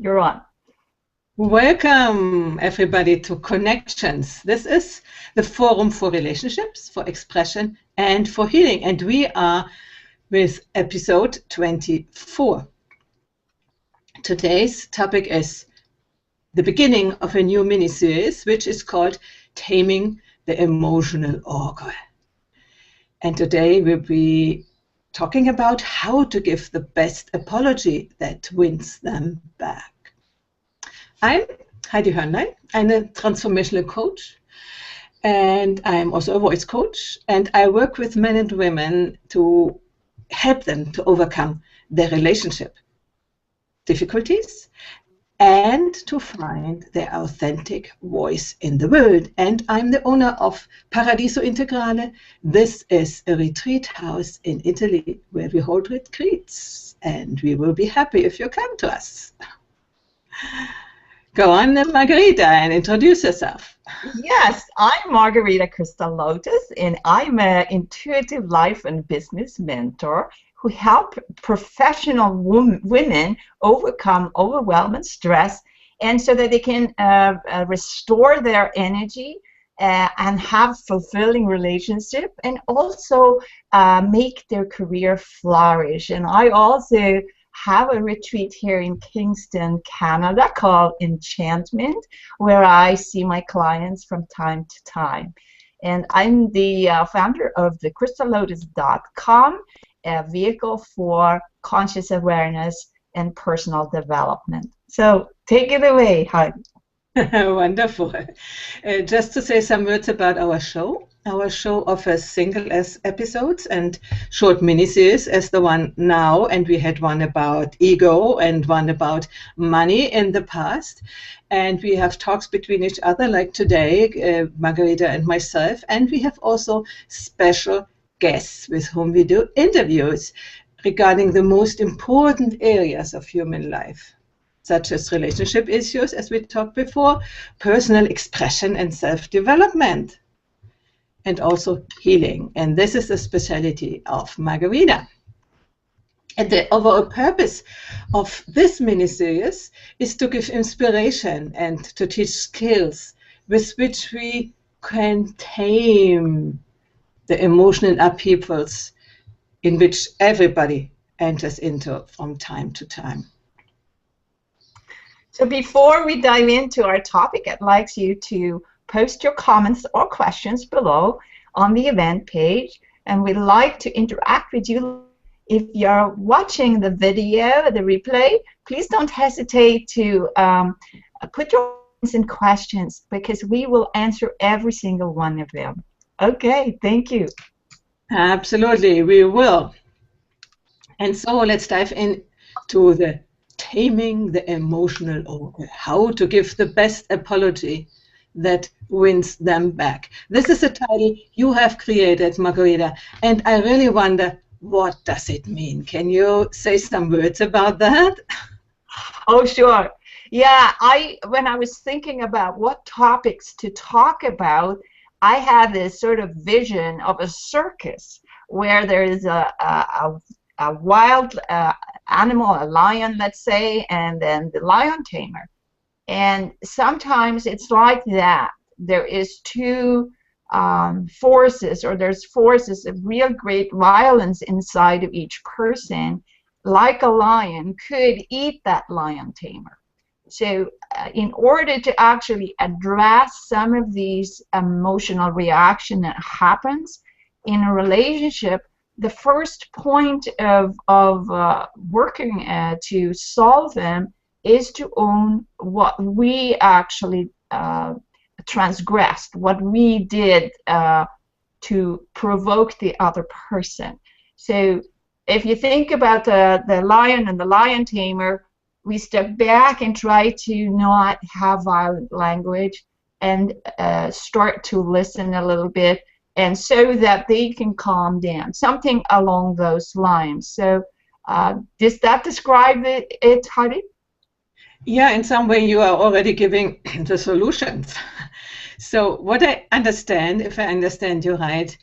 You're on. Welcome, everybody, to Connections. This is the forum for relationships, for expression, and for healing. And we are with episode 24. Today's topic is the beginning of a new mini-series, which is called Taming the Emotional Ogre. And today we'll be talking about how to give the best apology that wins them back. I'm Heidi Hörnlein. I'm a transformational coach, and I'm also a voice coach, and I work with men and women to help them to overcome their relationship difficulties and to find their authentic voice in the world. And I'm the owner of Paradiso Integrale. This is a retreat house in Italy where we hold retreats, and we will be happy if you come to us. Go on, Margarita, and introduce yourself. Yes, I'm Margarita Crystal Lotus, and I'm an intuitive life and business mentor who help professional women overcome overwhelm and stress, and so that they can restore their energy and have fulfilling relationship, and also make their career flourish. And I also have a retreat here in Kingston, Canada called Enchantment, where I see my clients from time to time. And I'm the founder of the crystallotus.com, a vehicle for conscious awareness and personal development. So take it away, Heidi. Wonderful. Just to say some words about our show. Our show offers single episodes and short miniseries as the one now, and we had one about ego and one about money in the past. And we have talks between each other like today, Margarita and myself, and we have also special guests with whom we do interviews regarding the most important areas of human life, such as relationship issues, as we talked before, personal expression and self-development, and also healing. And this is the specialty of Margarita. And the overall purpose of this mini-series is to give inspiration and to teach skills with which we can tame the emotional upheavals in which everybody enters into from time to time. So before we dive into our topic, I'd like you to post your comments or questions below on the event page, and we'd like to interact with you. If you're watching the video, the replay, please don't hesitate to put your comments and questions, because we will answer every single one of them. Okay, thank you. Absolutely, we will. And so let's dive into the Taming the Emotional Ogre, how to give the best apology that wins them back. This is a title you have created, Margarita, and I really wonder, what does it mean? Can you say some words about that? Oh, sure. Yeah, when I was thinking about what topics to talk about, I had this sort of vision of a circus where there is a wild animal, a lion, let's say, and then the lion tamer. And sometimes it's like that. There is two forces, or there's forces of real great violence inside of each person, like a lion could eat that lion tamer. So in order to actually address some of these emotional reaction that happens in a relationship, the first point of working to solve them is to own what we actually transgressed, what we did to provoke the other person. So if you think about the lion and the lion tamer, we step back and try to not have violent language and start to listen a little bit, and so that they can calm down, something along those lines. So does that describe it, Heidi? Yeah, in some way you are already giving the solutions. So what I understand, if I understand you right,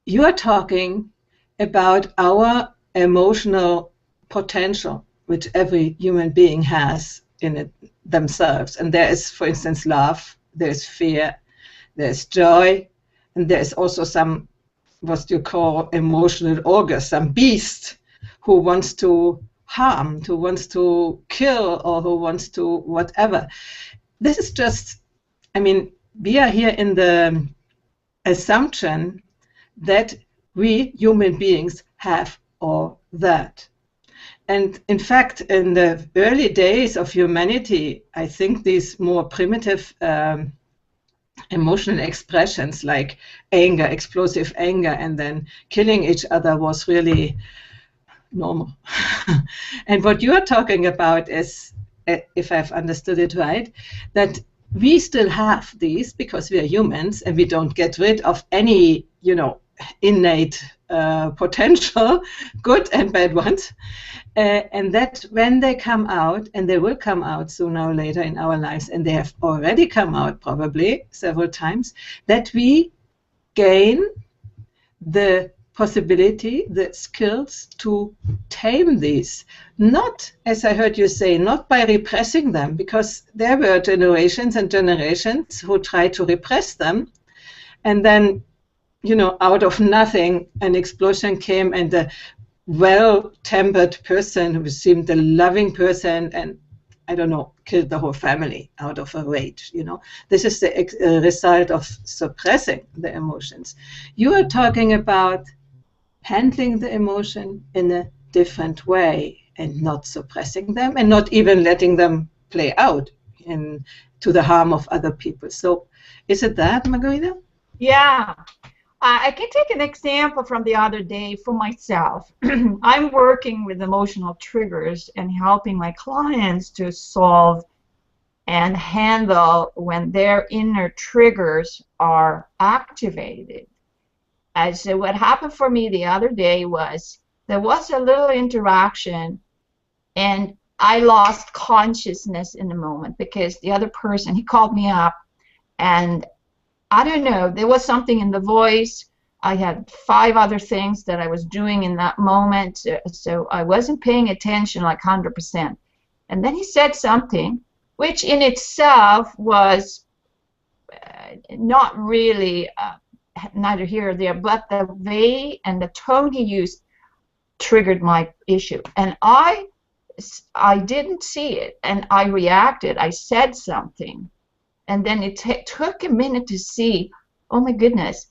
you are talking about our emotional potential, which every human being has in it themselves. And there is, for instance, love, there's fear, there's joy, and there's also some, what you call emotional ogre, some beast who wants to harm, who wants to kill, or who wants to whatever. This is just, I mean, we are here in the assumption that we human beings have all that. And in fact, in the early days of humanity, I think these more primitive emotional expressions like anger, explosive anger, and then killing each other was really normal. And what you are talking about is, if I've understood it right, that we still have these because we are humans and we don't get rid of any, innate potential, good and bad ones. And that when they come out, and they will come out sooner or later in our lives, and they have already come out probably several times, that we gain the possibility, the skills to tame these. Not, as I heard you say, not by repressing them, because there were generations and generations who tried to repress them, and then, out of nothing, an explosion came, and the well-tempered person who seemed a loving person, and I don't know, killed the whole family out of a rage. This is the result of suppressing the emotions. You are talking about handling the emotion in a different way and not suppressing them and not even letting them play out to the harm of other people. So is it that, Margarita? Yeah. I can take an example from the other day for myself. I'm working with emotional triggers and helping my clients to solve and handle when their inner triggers are activated. And so what happened for me the other day was there was a little interaction and I lost consciousness in the moment because the other person, he called me up and I don't know, there was something in the voice. I had 5 other things that I was doing in that moment, so I wasn't paying attention like 100%. And then he said something, which in itself was not really neither here or there, but the way and the tone he used triggered my issue. And I didn't see it, and I reacted. I said something. And then it took a minute to see, oh my goodness,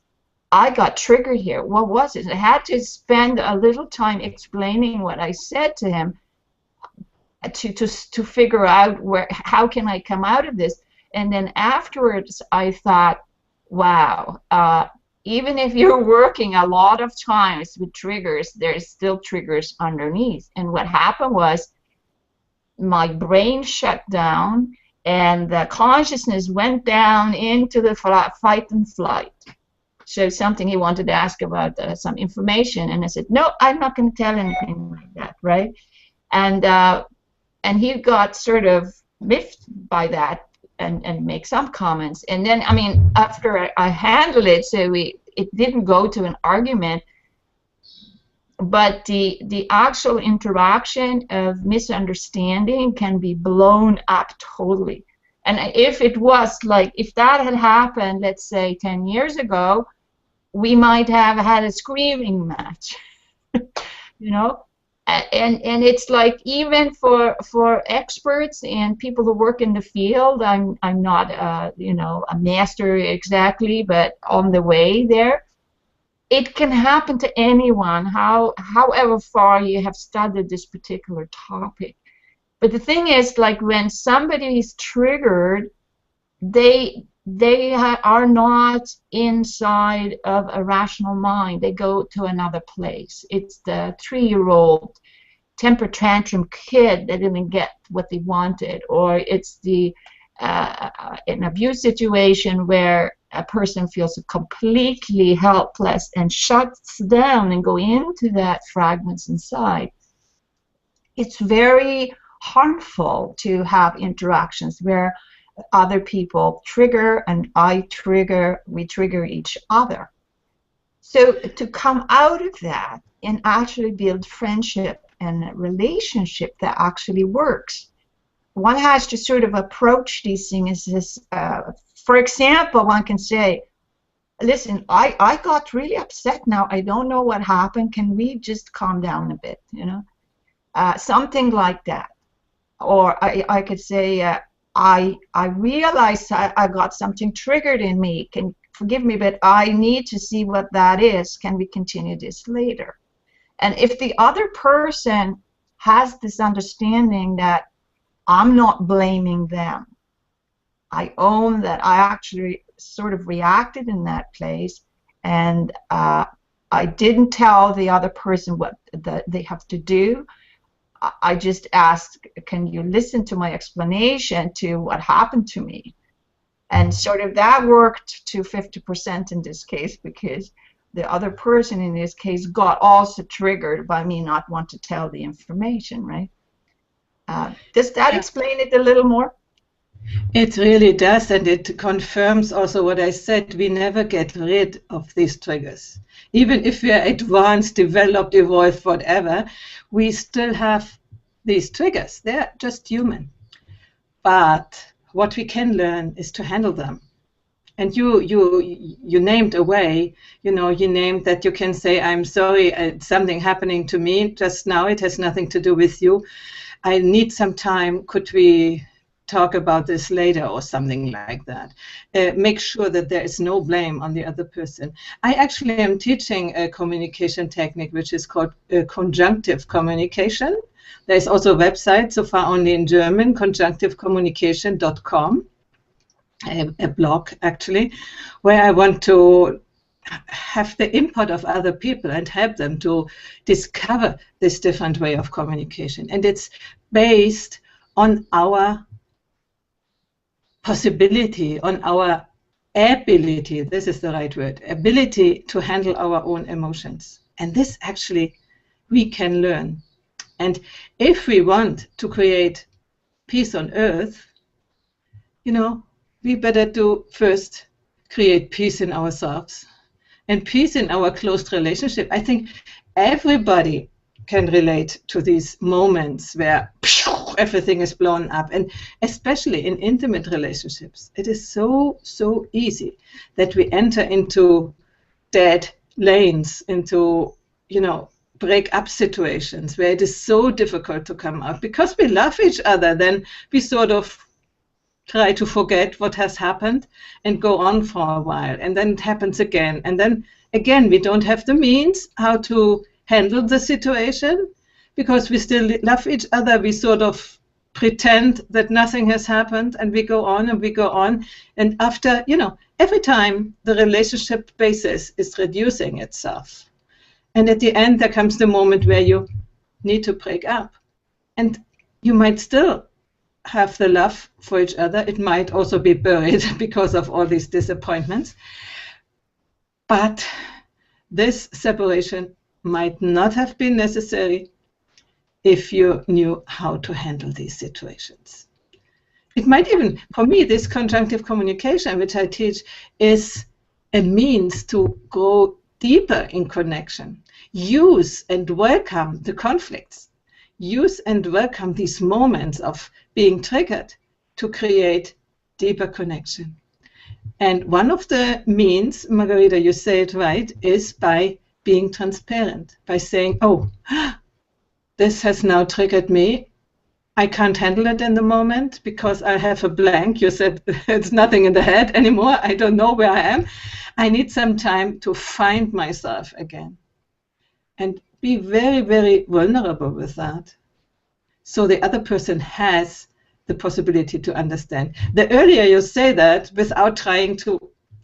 I got triggered here. What was it? I had to spend a little time explaining what I said to him to figure out how can I come out of this. And then afterwards, I thought, wow, even if you're working a lot of times with triggers, there's still triggers underneath. And what happened was my brain shut down, and the consciousness went down into the fight and flight. So something he wanted to ask about some information, and I said, no, I'm not going to tell anything like that, right? And he got sort of miffed by that and make some comments. And then, I mean, after I handled it, so it didn't go to an argument, but the actual interaction of misunderstanding can be blown up totally. And if it was like, if that had happened, let's say 10 years ago, we might have had a screaming match, And it's like, even for experts and people who work in the field, I'm not a master exactly, but on the way there. It can happen to anyone, however far you have studied this particular topic. But the thing is, like, when somebody is triggered, they are not inside of a rational mind. They go to another place. It's the 3-year-old temper tantrum kid that didn't get what they wanted, or it's the an abuse situation where a person feels completely helpless and shuts down and go into that fragments inside. It's very harmful to have interactions where other people trigger and we trigger each other. So to come out of that and actually build friendship and a relationship that actually works, one has to sort of approach these things. For example, one can say, listen, I got really upset now. I don't know what happened. Can we just calm down a bit, you know? Something like that. Or I could say, I realized I got something triggered in me. Can forgive me, but I need to see what that is. Can we continue this later? And if the other person has this understanding that I'm not blaming them, I own that I actually sort of reacted in that place, and I didn't tell the other person what they have to do. I just asked, can you listen to my explanation to what happened to me? And sort of that worked to 50% in this case, because the other person in this case got also triggered by me not want to tell the information, right? Does that Yeah. explain it a little more? It really does, and it confirms also what I said. We never get rid of these triggers. Even if we are advanced, developed, evolved, whatever, we still have these triggers. They're just human. But what we can learn is to handle them. And you named a way, you named that you can say, I'm sorry, something happening to me just now. It has nothing to do with you. I need some time. Could we talk about this later or something like that? Make sure that there is no blame on the other person. I actually am teaching a communication technique which is called conjunctive communication. There's also a website, so far only in German, conjunctivecommunication.com, a blog actually, where I want to have the input of other people and help them to discover this different way of communication. And it's based on our possibility, on our ability, this is the right word, ability to handle our own emotions. And this actually we can learn. And if we want to create peace on earth, we better do first create peace in ourselves and peace in our close relationship. I think everybody can relate to these moments where everything is blown up, and especially in intimate relationships. It is so easy that we enter into dead lanes, into break up situations where it is so difficult to come out. Because we love each other, then we sort of try to forget what has happened and go on for a while, and then it happens again, and then again we don't have the means how to handle the situation because we still love each other. We sort of pretend that nothing has happened, and we go on and we go on, and after every time the relationship basis is reducing itself, and at the end there comes the moment where you need to break up, and you might still have the love for each other. It might also be buried because of all these disappointments. But this separation might not have been necessary if you knew how to handle these situations. It might even, for me, this conjunctive communication, which I teach, is a means to go deeper in connection. Use and welcome the conflicts. Use and welcome these moments of being triggered to create deeper connection. And one of the means, Margarita, you say it right, is by being transparent, by saying, oh, this has now triggered me. I can't handle it in the moment because I have a blank. You said it's nothing in the head anymore. I don't know where I am. I need some time to find myself again. And be very, very vulnerable with that. So the other person has the possibility to understand. The earlier you say that without trying to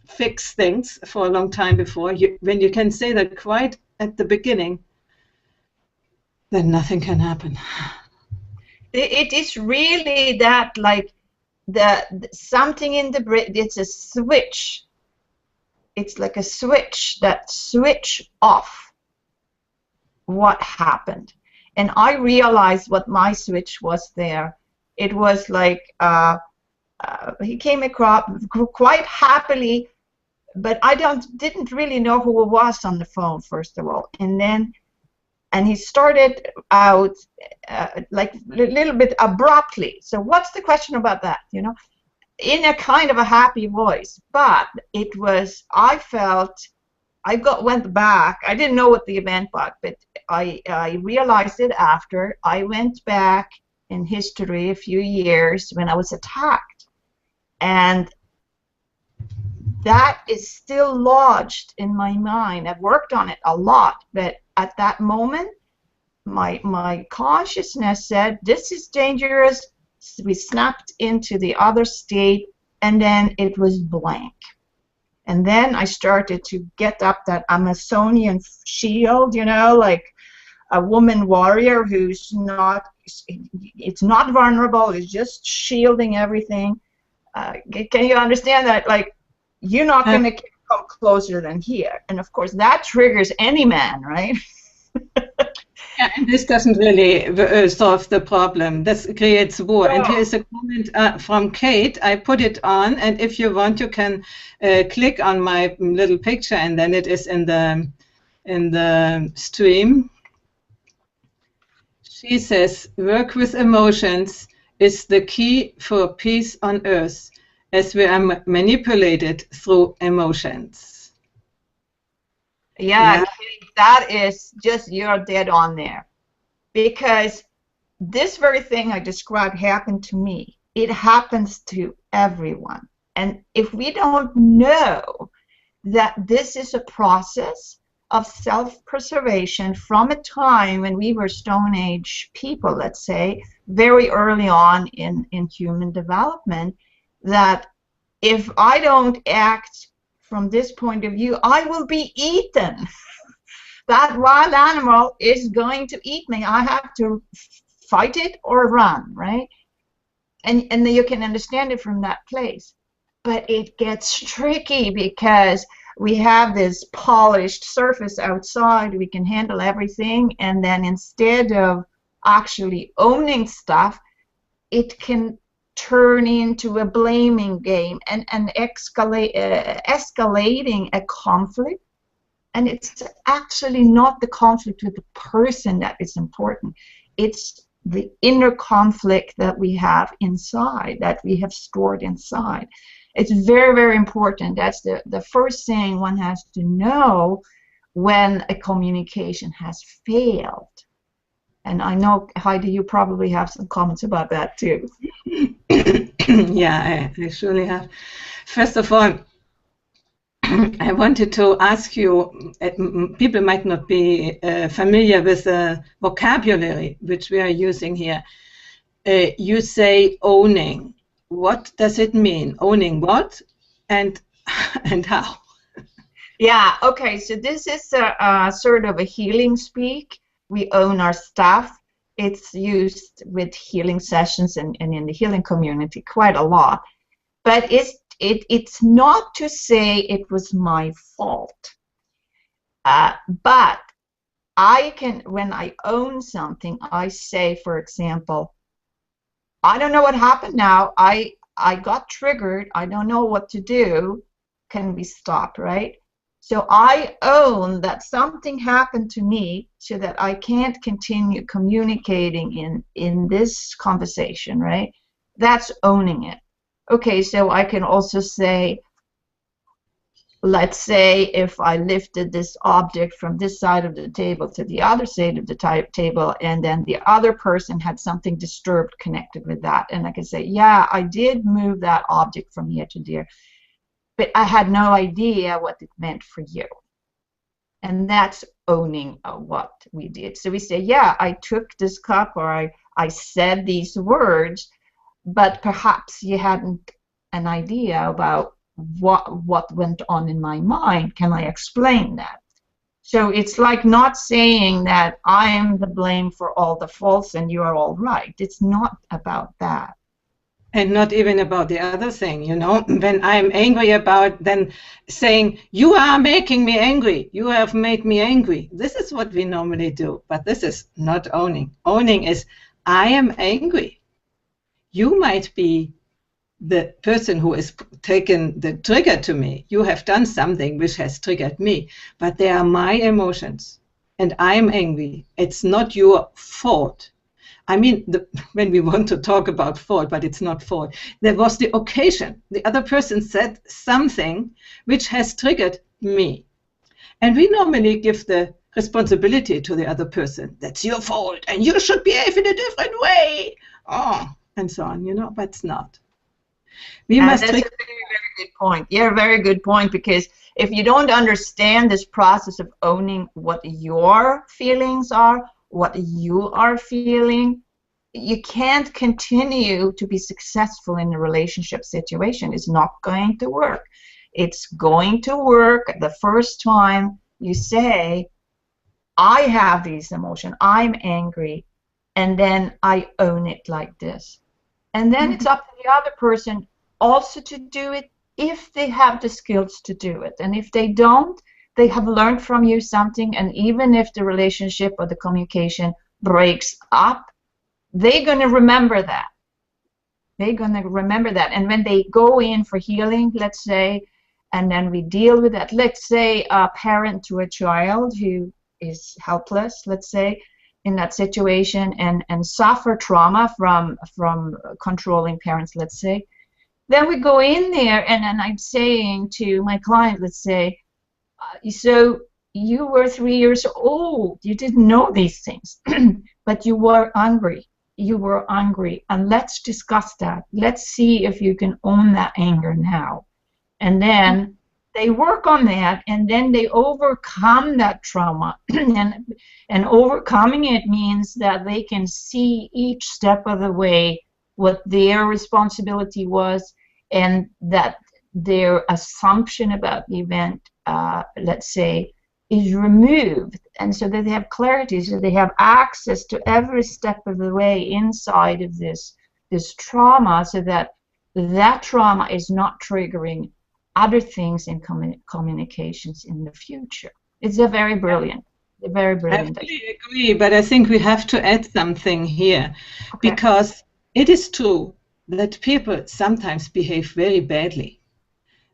fix things for a long time before, when you can say that quite at the beginning, then nothing can happen. It is really that, like, something in the brain, it's a switch. It's like a switch that switch off what happened. And I realized what my switch was there. It was like he came across quite happily, but I didn't really know who it was on the phone, first of all. And then And he started out like a little bit abruptly. So what's the question about that? You know, in a kind of a happy voice, but it was, I felt, went back. I didn't know what the event was, but I realized it after. I went back in history a few years when I was attacked, and that is still lodged in my mind. I've worked on it a lot, but at that moment, my consciousness said, this is dangerous. We snapped into the other state, and then it was blank. And then I started to get up that Amazonian shield, you know, like a woman warrior who's not, it's not vulnerable, it's just shielding everything. Can you understand that? Like, you're not going to come closer than here. And of course, that triggers any man, right? Yeah, and this doesn't really solve the problem. This creates war. No. And here is a comment from Kate. I put it on, and if you want, you can click on my little picture, and then it is in the stream. She says, work with emotions is the key for peace on earth, as we are manipulated through emotions. Yeah, Kate, that is just, you're dead on there. Because this very thing I described happened to me. It happens to everyone. And if we don't know that this is a process of self-preservation from a time when we were Stone Age people, let's say, very early on in human development, that if I don't act from this point of view, I will be eaten. That wild animal is going to eat me. I have to fight it or run, right? And you can understand it from that place. But it gets tricky because we have this polished surface outside. We can handle everything. And then instead of actually owning stuff, it can turn into a blaming game and escalating a conflict. And it's actually not the conflict with the person that is important. It's the inner conflict that we have inside, that we have stored inside. It's very, very important. That's the first thing one has to know when a communication has failed. And I know, Heidi, you probably have some comments about that too. Yeah, I surely have. First of all, I wanted to ask you, people might not be familiar with the vocabulary which we are using here. You say owning. What does it mean? Owning what and how? Yeah, okay, so this is a sort of a healing speak. We own our stuff. It's used with healing sessions and in the healing community quite a lot. But it's not to say it was my fault. But I can, when I own something, I say, for example, I don't know what happened now. I got triggered. I don't know what to do. Can we stop, right? So I own that something happened to me so that I can't continue communicating in this conversation, right? That's owning it. Okay, so I can also say, let's say if I lifted this object from this side of the table to the other side of the table, and then the other person had something disturbed connected with that, and I can say, yeah, I did move that object from here to there, but I had no idea what it meant for you. And that's owning what we did. So we say, yeah, I took this cup, or I said these words, but perhaps you hadn't an idea about what went on in my mind. Can I explain that? So it's like not saying that I am the blame for all the faults and you are all right. It's not about that. And not even about the other thing, you know, when I'm angry about, then saying, you are making me angry, you have made me angry. This is what we normally do, but this is not owning. Owning is, I am angry. You might be the person who has taken the trigger to me. You have done something which has triggered me, but they are my emotions. and I'm angry, it's not your fault. I mean, when we want to talk about fault, but it's not fault. There was the occasion. The other person said something which has triggered me. And we normally give the responsibility to the other person. That's your fault, and you should behave in a different way. Oh, and so on, but it's not. We must. That's a very, very good point. Yeah, very good point, because if you don't understand this process of owning what your feelings are, what you are feeling, you can't continue to be successful in a relationship situation. It's not going to work. It's going to work the first time you say, I have these emotions, I'm angry, and then I own it like this. And then it's up to the other person also to do it if they have the skills to do it. And if they don't, they have learned from you something, and even if the relationship or the communication breaks up, they're going to remember that. They're going to remember that. And when they go in for healing, let's say, and then we deal with that. Let's say a parent to a child who is helpless, let's say, in that situation, and suffer trauma from controlling parents, let's say. Then we go in there, and I'm saying to my client, let's say, so you were 3 years old. You didn't know these things, but you were angry. You were angry, and let's discuss that. Let's see if you can own that anger now. And then they work on that, and then they overcome that trauma. and overcoming it means that they can see each step of the way what their responsibility was, and that their assumption about the event, let's say, is removed, and so that they have clarity, so they have access to every step of the way inside of this trauma, so that that trauma is not triggering other things in communications in the future. It's a very brilliant. I fully agree, but I think we have to add something here, because it is true that people sometimes behave very badly,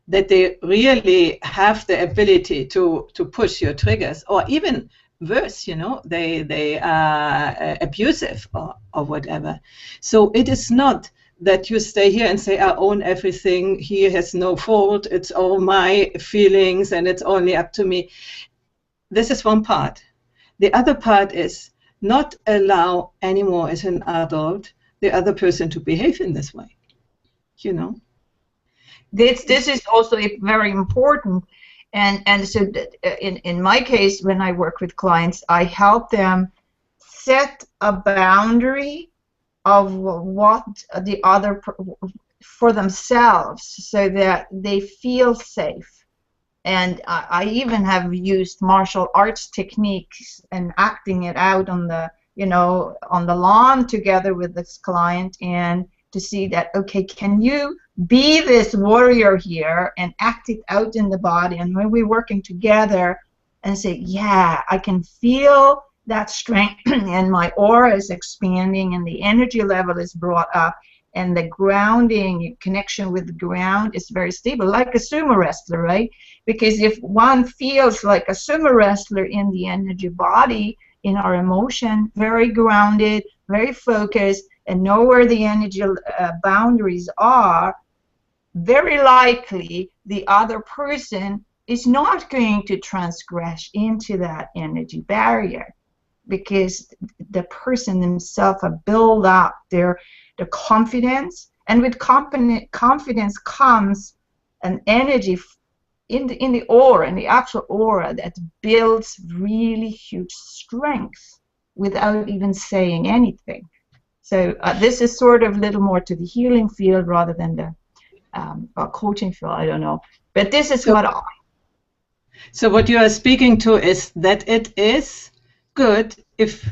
that they really have the ability to push your triggers, or even worse, they are abusive or whatever. So it is not that you stay here and say, I own everything, he has no fault, it's all my feelings and it's only up to me. This is one part. The other part is not allow anymore as an adult the other person to behave in this way. This is also very important, and so in my case, when I work with clients, I help them set a boundary of what the other for themselves, so that they feel safe. And I even have used martial arts techniques and acting it out on the on the lawn together with this client, and to see that, okay, can you be this warrior here and act it out in the body? And when we're working together and say, yeah, I can feel that strength and my aura is expanding and the energy level is brought up and the grounding connection with the ground is very stable, like a sumo wrestler, right? Because if one feels like a sumo wrestler in the energy body, in our emotion, very grounded, very focused, and know where the energy boundaries are, very likely the other person is not going to transgress into that energy barrier, because the person themselves have built up their confidence, and with confidence comes an energy in the aura, in the actual aura, that builds really huge strength without even saying anything. So this is sort of a little more to the healing field rather than the coaching field. I don't know, but this is So what you are speaking to is that it is good if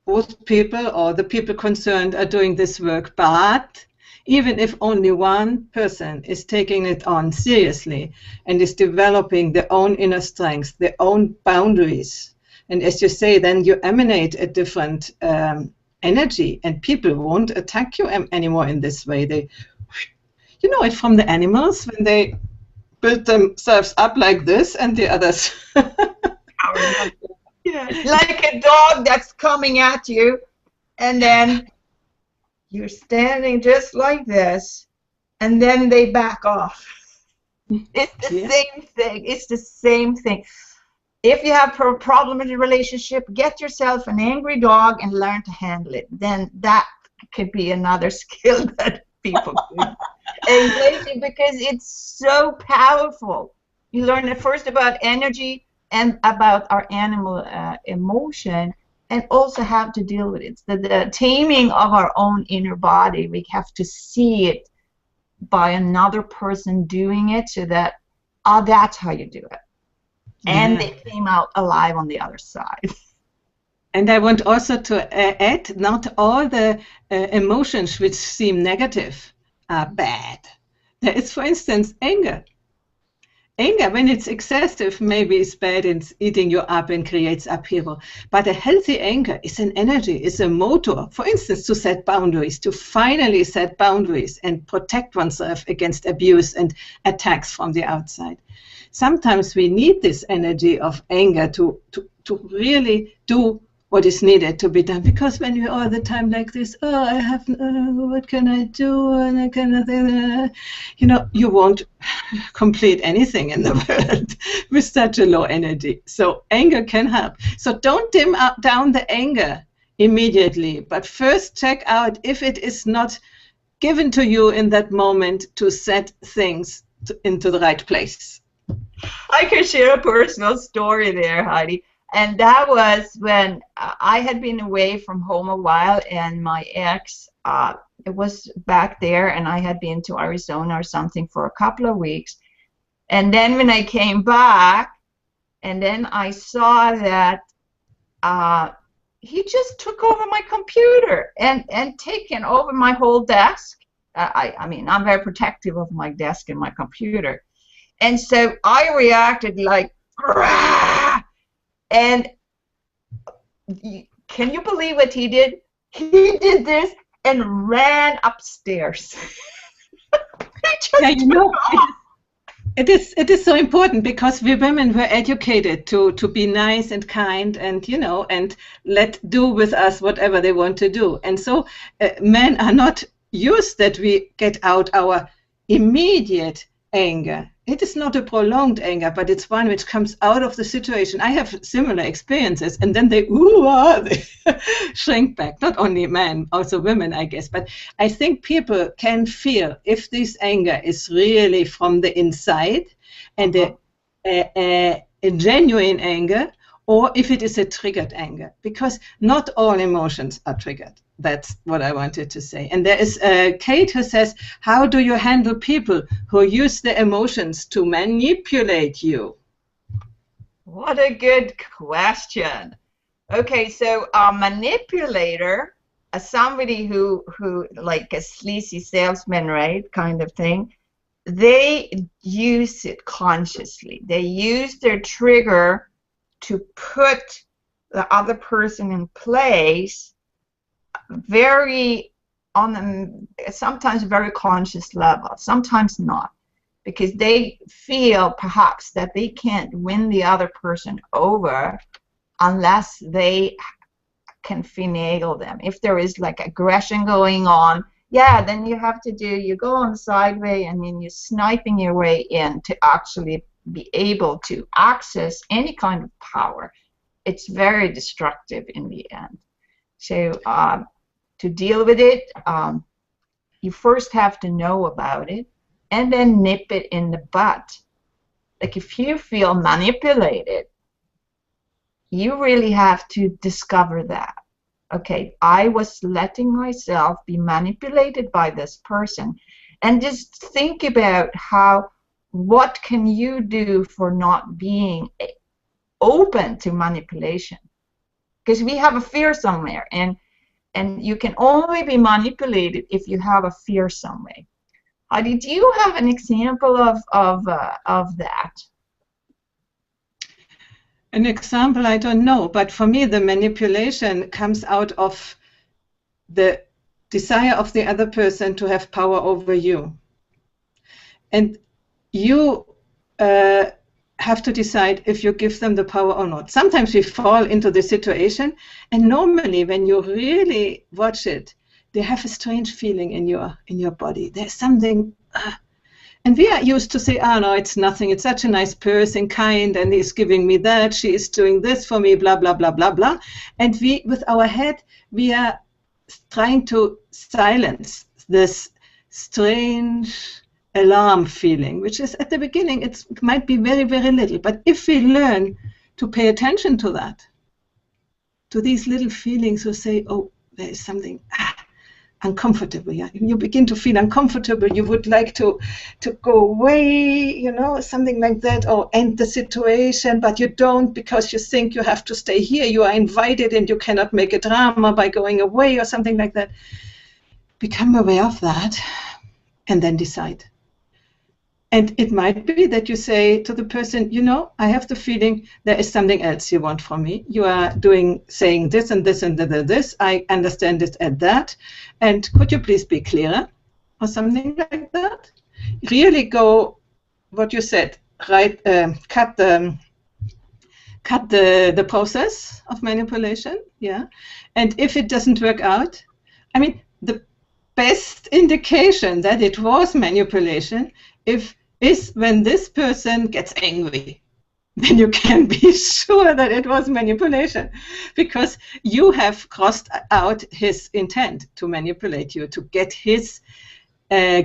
both people or the people concerned are doing this work, but even if only one person is taking it on seriously and is developing their own inner strength, their own boundaries, and as you say, then you emanate a different energy, and people won't attack you anymore in this way. You know it from the animals when they build themselves up like this, and the others Yeah, like a dog that's coming at you, and then you're standing just like this, and then they back off. It's the Yeah. same thing. It's the same thing. If you have a problem in a relationship, get yourself an angry dog and learn to handle it. Then that could be another skill that people could engage in, because it's so powerful. You learn first about energy and about our animal emotion, and also how to deal with it. It's the taming of our own inner body. We have to see it by another person doing it, so that, oh, that's how you do it. And Yeah. they came out alive on the other side. And I want also to add, not all the emotions which seem negative are bad. There is, for instance, anger. Anger, when it's excessive, maybe is bad and it's eating you up and creates upheaval. But a healthy anger is an energy, is a motor, for instance, to set boundaries, to finally set boundaries and protect oneself against abuse and attacks from the outside. Sometimes we need this energy of anger to really do what is needed to be done. Because when you're all the time like this, oh, I have, what can I do? And I cannot, you won't complete anything in the world with such a low energy. So anger can help. So don't dim down the anger immediately, but first check out if it is not given to you in that moment to set things into the right place. I can share a personal story there, Heidi. And that was when I had been away from home a while, and my ex, it was back there, and I had been to Arizona or something for a couple of weeks. And then when I came back, and then I saw that uh, he just took over my computer and taken over my whole desk. I mean, I'm very protective of my desk and my computer. And so I reacted like, "Rah!" And can you believe what he did? He did this and ran upstairs. He Yeah, just took off. it is so important because we women were educated to be nice and kind and and let do with us whatever they want to do. And so men are not used that we get out our immediate anger. It is not a prolonged anger, but it's one which comes out of the situation. I have similar experiences, and then they they shrink back. Not only men, also women, I guess. But I think people can feel if this anger is really from the inside and a genuine anger, or if it is a triggered anger, because not all emotions are triggered. That's what I wanted to say. And there is Kate who says, how do you handle people who use the emotions to manipulate you? What a good question. Okay, so a manipulator, somebody who like a sleazy salesman, right, kind of thing, they use it consciously. They use their trigger to put the other person in place, very on a sometimes very conscious level, sometimes not, because they feel perhaps that they can't win the other person over unless they can finagle them. If there is like aggression going on, yeah, then you go on the sideway, and then you're sniping your way in to actually be able to access any kind of power. It's very destructive in the end. So to deal with it, you first have to know about it and then nip it in the bud. Like if you feel manipulated, you really have to discover that. Okay, I was letting myself be manipulated by this person. And just think about what can you do for not being open to manipulation? Because we have a fear somewhere, and you can only be manipulated if you have a fear somewhere. Heidi, do you have an example of that? An example, I don't know, but for me, the manipulation comes out of the desire of the other person to have power over you. And you have to decide if you give them the power or not. Sometimes we fall into the situation, and normally when you really watch it, they have a strange feeling in your body. There's something, and we are used to say, oh no, it's nothing. It's such a nice person, kind, and he's giving me that. She is doing this for me, blah blah blah blah blah. And we, with our head, we are trying to silence this strange alarm feeling, which is at the beginning, it might be very, very little. But if we learn to pay attention to that, to these little feelings who say, oh, there is something uncomfortable, yeah, you begin to feel uncomfortable, you would like to go away, you know, something like that, or end the situation, but you don't because you think you have to stay here, you are invited and you cannot make a drama by going away or something like that. Become aware of that and then decide. And it might be that you say to the person, you know, I have the feeling there is something else you want from me. You are saying this and this and this. I understand this and that. And could you please be clearer? Or something like that. Really go, what you said, right? Cut the process of manipulation. Yeah. And if it doesn't work out, I mean, the best indication that it was manipulation is when this person gets angry. Then you can be sure that it was manipulation, because you have crossed out his intent to manipulate you, to get his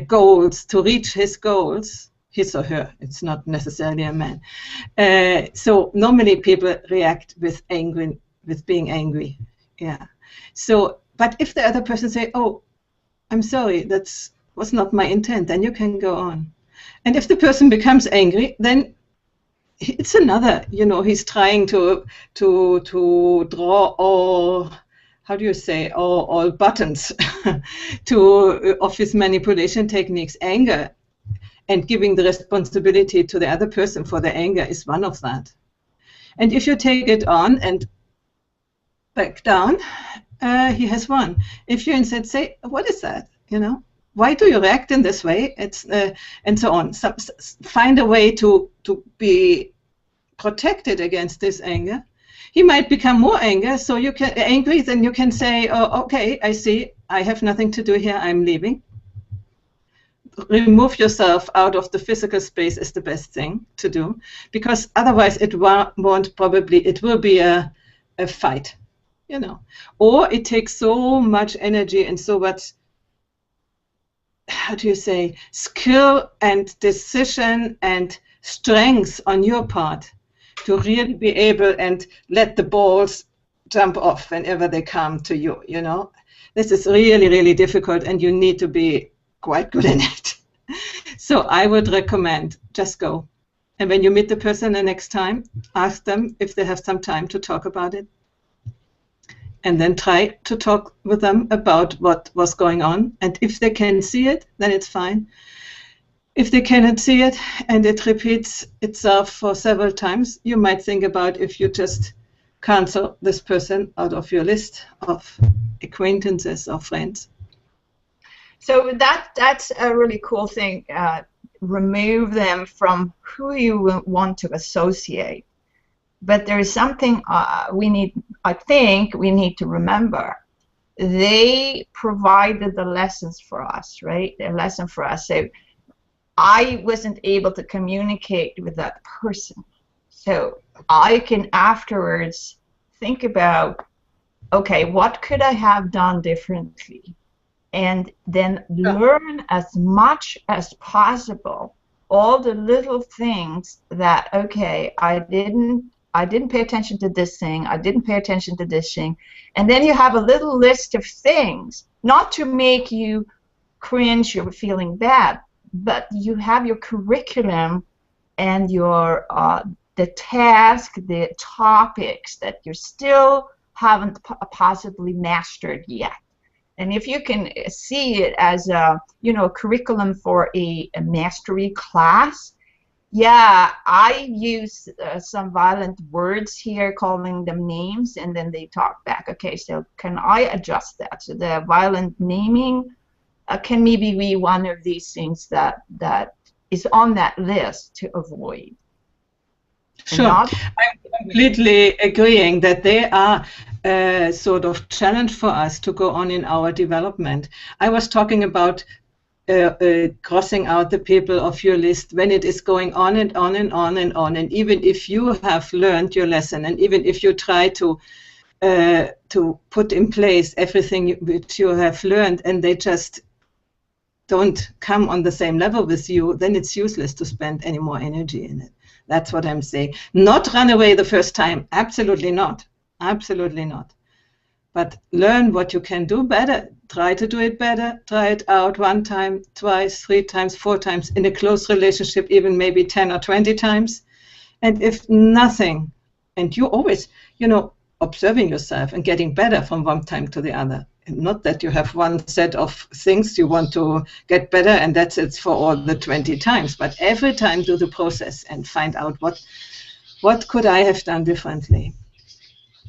goals, to reach his goals, his or her. It's not necessarily a man. So normally people react with being angry. Yeah. So, but if the other person say, "Oh, I'm sorry, that was not my intent," then you can go on. And if the person becomes angry, then it's another, you know, he's trying to draw all, how do you say, all buttons of his manipulation techniques. Anger and giving the responsibility to the other person for the anger is one of that. And if you take it on and back down, he has won. If you instead say, what is that, you know? Why do you react in this way? It's and so on. So, find a way to be protected against this anger. He might become more angry, so you can angry. Then you can say, "Oh, okay, I see. I have nothing to do here. I'm leaving." Remove yourself out of the physical space is the best thing to do, because otherwise it won't probably. It will be a fight, you know, or it takes so much energy and so much, how do you say, skill and decision and strength on your part to really be able and let the balls jump off whenever they come to you, you know. This is really, really difficult, and you need to be quite good in it. So I would recommend just go. And when you meet the person the next time, ask them if they have some time to talk about it. And then try to talk with them about what was going on. And if they can see it, then it's fine. If they cannot see it and it repeats itself for several times, you might think about if you just cancel this person out of your list of acquaintances or friends. So that's a really cool thing. Remove them from who you want to associate. But there is something I think we need to remember. They provided the lessons for us, right? A lesson for us. So I wasn't able to communicate with that person. So I can afterwards think about, okay, what could I have done differently? And then learn as much as possible all the little things that, okay, I didn't pay attention to this thing, I didn't pay attention to this thing. And then you have a little list of things, not to make you cringe or feeling bad, but you have your curriculum and your the task, the topics that you still haven't possibly mastered yet. And if you can see it as a, you know, curriculum for a mastery class, yeah, I use some violent words here, calling them names, and then they talk back. Okay, so can I adjust that? So the violent naming can maybe be one of these things that is on that list to avoid. and Sure. not. I'm completely agreeing that they are a sort of challenge for us to go on in our development. I was talking about crossing out the people of your list when it is going on and on and on and on. And even if you have learned your lesson, and even if you try to put in place everything which you have learned, and they just don't come on the same level with you, then it's useless to spend any more energy in it. That's what I'm saying. Not run away the first time. Absolutely not. Absolutely not. But learn what you can do better. Try to do it better. Try it out 1 time, twice, 3 times, 4 times, in a close relationship, even maybe 10 or 20 times. And if nothing, and you always, observing yourself and getting better from one time to the other. And not that you have one set of things you want to get better and that's it for all the 20 times, but every time do the process and find out what could I have done differently.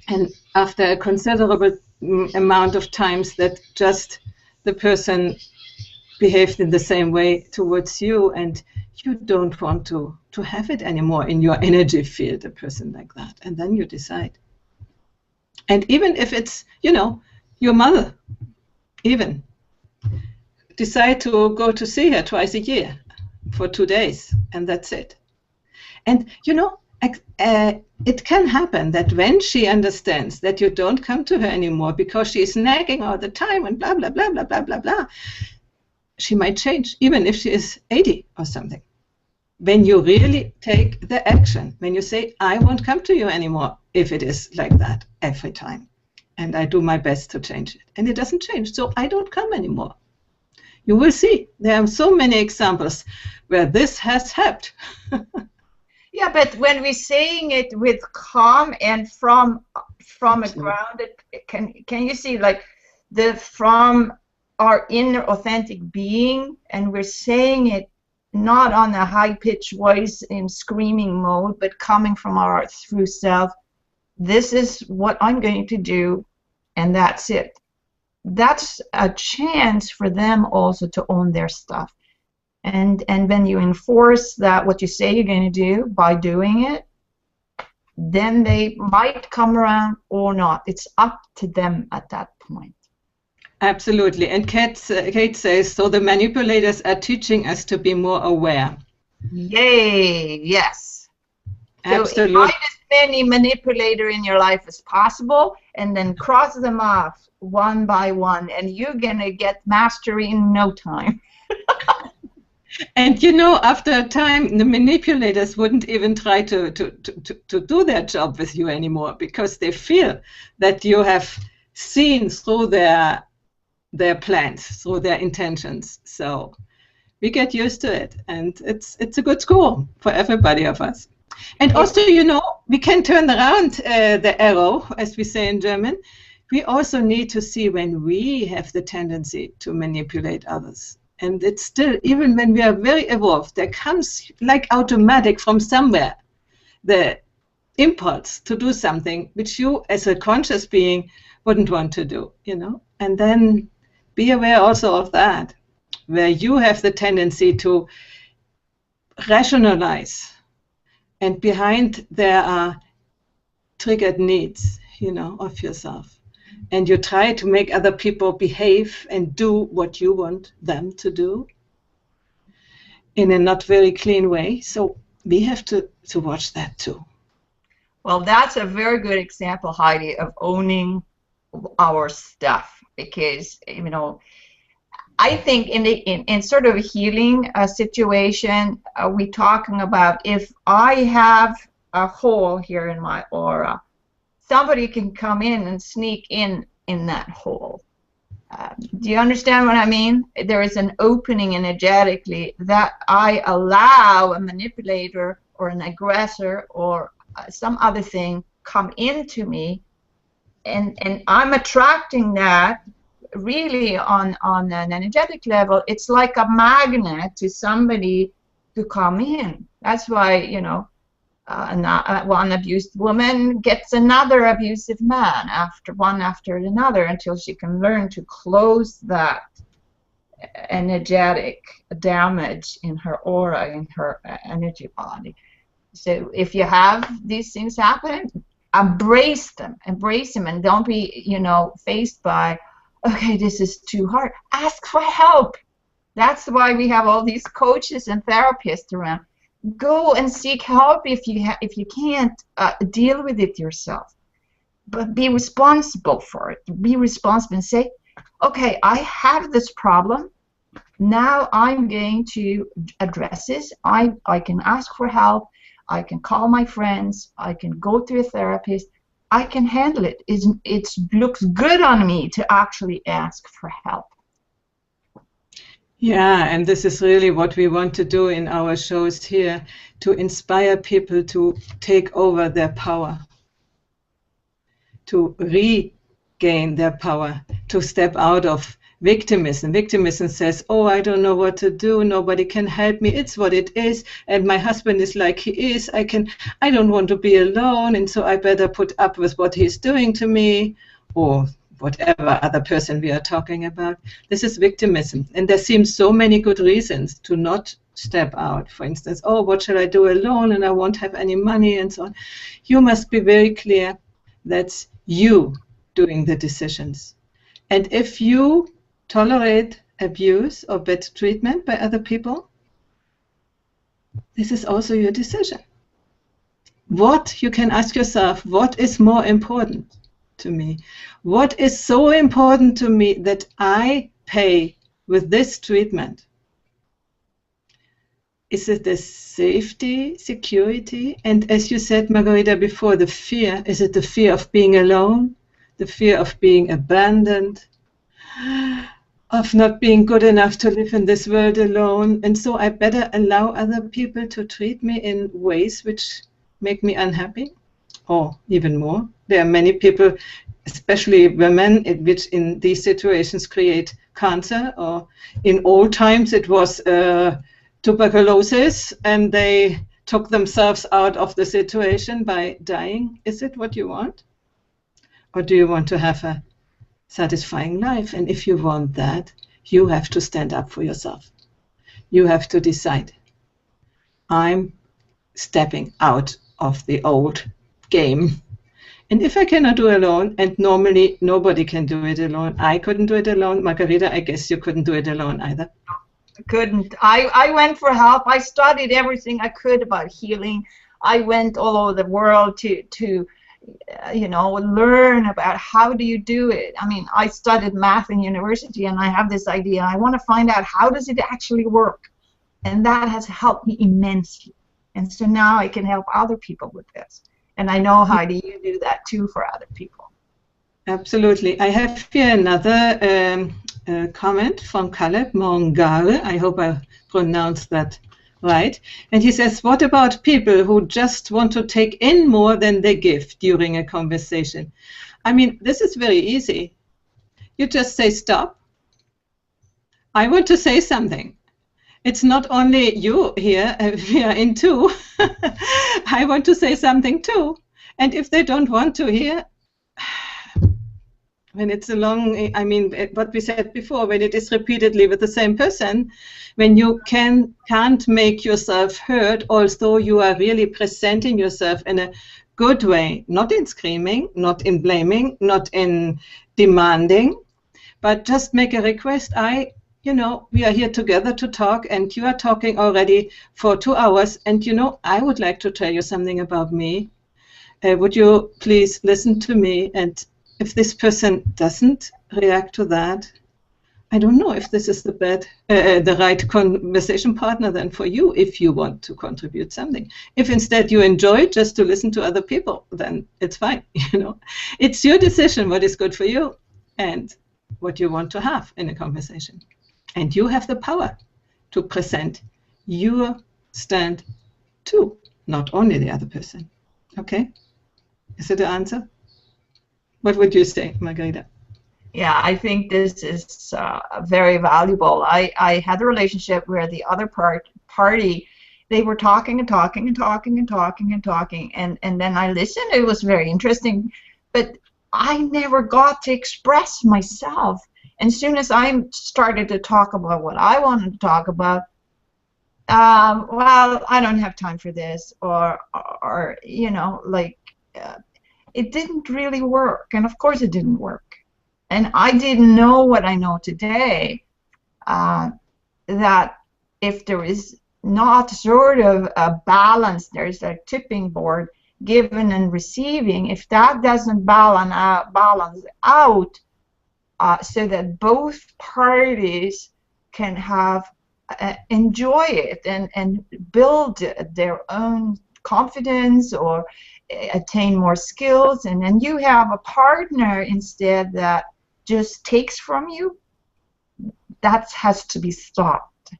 And after a considerable amount of times that just the person behaved in the same way towards you, and you don't want to have it anymore in your energy field, a person like that, and then you decide. And even if it's, your mother, even decide to go to see her twice a year for 2 days, and that's it. And it can happen that when she understands that you don't come to her anymore because she is nagging all the time and blah blah blah blah blah blah blah, she might change, even if she is 80 or something. When you really take the action, when you say, I won't come to you anymore, if it is like that every time, and I do my best to change it, and it doesn't change, so I don't come anymore. You will see. There are so many examples where this has happened. Yeah, but when we're saying it with calm and from a grounded, can you see, like, from our inner authentic being, and we're saying it not on a high-pitched voice in screaming mode, but coming from our true self. This is what I'm going to do, and that's it. That's a chance for them also to own their stuff. And when you enforce that what you say you're going to do by doing it, then they might come around or not. It's up to them at that point. Absolutely. And Kate says, so the manipulators are teaching us to be more aware. Yay, yes. Absolutely. So invite as many manipulator in your life as possible, and then cross them off one by one, and you're going to get mastery in no time. And after a time, the manipulators wouldn't even try to do their job with you anymore, because they feel that you have seen through their plans, through their intentions. So we get used to it, and it's a good school for everybody of us. And also, we can turn around the arrow, as we say in German. We also need to see when we have the tendency to manipulate others. And it's still, even when we are very evolved, there comes like automatic from somewhere the impulse to do something which you as a conscious being wouldn't want to do, And then be aware also of that, where you have the tendency to rationalize, and behind there are triggered needs, of yourself. And you try to make other people behave and do what you want them to do in a not very clean way. So we have to watch that too. Well, that's a very good example, Heidi, of owning our stuff, because I think in sort of a healing situation, we're talking about, if I have a hole here in my aura, somebody can come in and sneak in that hole. Do you understand what I mean? There is an opening energetically that I allow a manipulator or an aggressor or some other thing come into me, and I'm attracting that really on an energetic level. It's like a magnet to somebody to come in. That's why, one abused woman gets another abusive man after another, until she can learn to close that energetic damage in her aura, in her energy body. So if you have these things happening, embrace them, and don't be, faced by, okay, this is too hard. Ask for help. That's why we have all these coaches and therapists around. Go and seek help if you can't deal with it yourself. But be responsible for it. Be responsible and say, okay, I have this problem. Now I'm going to address this. I can ask for help. I can call my friends. I can go to a therapist. I can handle it. It looks good on me to actually ask for help. Yeah, and this is really what we want to do in our shows here, to inspire people to take over their power, to regain their power, to step out of victimism. Victimism says, oh, I don't know what to do, nobody can help me, it's what it is, and my husband is like he is, I don't want to be alone, and so I better put up with what he's doing to me, or whatever other person we are talking about. This is victimism, and there seems so many good reasons to not step out. For instance, oh, what shall I do alone, and I won't have any money, and so on. You must be very clear that's you doing the decisions. And if you tolerate abuse or bad treatment by other people, this is also your decision. What, you can ask yourself, what is more important to me? What is so important to me that I pay with this treatment? Is it the safety, security? And as you said, Margarita, before, the fear. Is it the fear of being alone? The fear of being abandoned? Of not being good enough to live in this world alone? And so I better allow other people to treat me in ways which make me unhappy? Or even more, there are many people, especially women, which in these situations create cancer, or in old times it was tuberculosis, and they took themselves out of the situation by dying. Is it what you want? Or do you want to have a satisfying life? And if you want that, you have to stand up for yourself. You have to decide, I'm stepping out of the old game. And if I cannot do it alone, and normally nobody can do it alone, I couldn't do it alone. Margarita, I guess you couldn't do it alone either. Couldn't. I went for help. I studied everything I could about healing. I went all over the world to learn about how do you do it. I mean, I studied math in university, and I have this idea. I want to find out how does it actually work, and that has helped me immensely. And so now I can help other people with this. And I know how do you do that too for other people. Absolutely. I have here another comment from Caleb Mongare. I hope I pronounced that right. And he says, what about people who just want to take in more than they give during a conversation? I mean, this is very easy. You just say, stop. I want to say something. It's not only you here, we are in two. I want to say something too. And if they don't want to hear, when it's a long, I mean, what we said before, when it is repeatedly with the same person, when you can't make yourself heard, although you are really presenting yourself in a good way, not in screaming, not in blaming, not in demanding, but just make a request. We are here together to talk, and you are talking already for 2 hours, and I would like to tell you something about me. Would you please listen to me? And if this person doesn't react to that, I don't know if this is the right conversation partner then for you, if you want to contribute something. If instead you enjoy just to listen to other people, then it's fine. It's your decision what is good for you and what you want to have in a conversation. And you have the power to present your stand to, not only the other person. Okay? Is it the answer? What would you say, Margarita? Yeah, I think this is very valuable. I had a relationship where the other party, they were talking and talking and talking and talking and talking, and then I listened. It was very interesting, but I never got to express myself. And as soon as I started to talk about what I wanted to talk about, Well, I don't have time for this, or like it didn't really work, and of course it didn't work, and I didn't know what I know today. Uh, that if there is not sort of a balance, there's a tipping board, giving and receiving. If that doesn't balance out, so that both parties can have enjoy it and build their own confidence or attain more skills, and then you have a partner instead that just takes from you, that has to be stopped.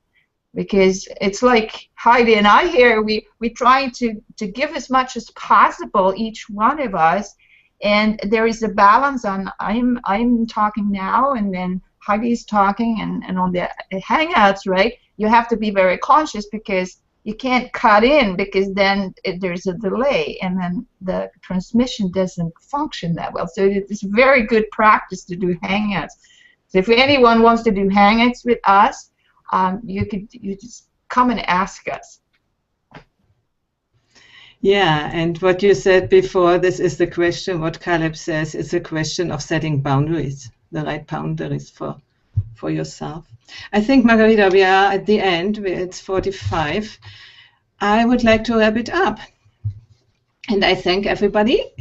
Because it's like Heidi and I here, we try to give as much as possible, each one of us, and there is a balance on I'm talking now, and then Heidi's talking, and on the Hangouts, right? You have to be very conscious because you can't cut in, because then there's a delay, and then the transmission doesn't function that well. So it's very good practice to do Hangouts. So if anyone wants to do Hangouts with us, you just come and ask us. Yeah, and what you said before, this is the question, what Caleb says, it's a question of setting boundaries, the right boundaries for yourself. I think, Margarita, we are at the end. It's 45. I would like to wrap it up. And I thank everybody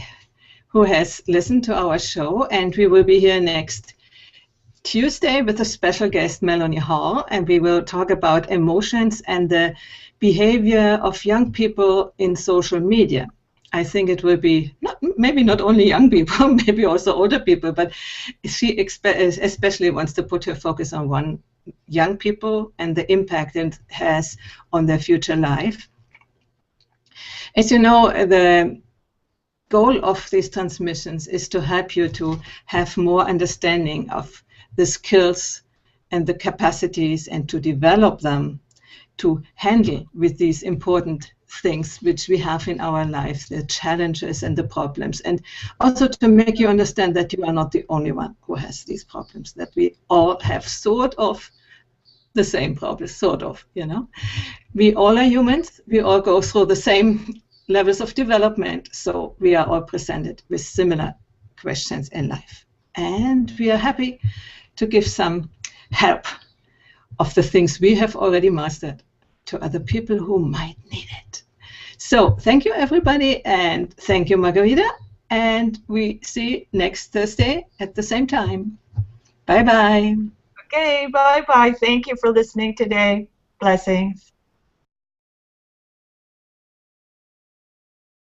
who has listened to our show, and we will be here next Tuesday with a special guest, Melanie Hall, and we will talk about emotions and the behavior of young people in social media. I think it will be maybe not only young people, maybe also older people, but she especially wants to put her focus on young people and the impact it has on their future life. As you know, the goal of these transmissions is to help you to have more understanding of the skills and the capacities, and to develop them to handle with these important things which we have in our life, the challenges and the problems, and also to make you understand that you are not the only one who has these problems, that we all have sort of the same problems, We all are humans, we all go through the same levels of development, so we are all presented with similar questions in life. And we are happy to give some help of the things we have already mastered to other people who might need it. So thank you, everybody, and thank you, Margarita, and we see you next Thursday at the same time. Bye-bye. Okay, bye-bye. Thank you for listening today. Blessings.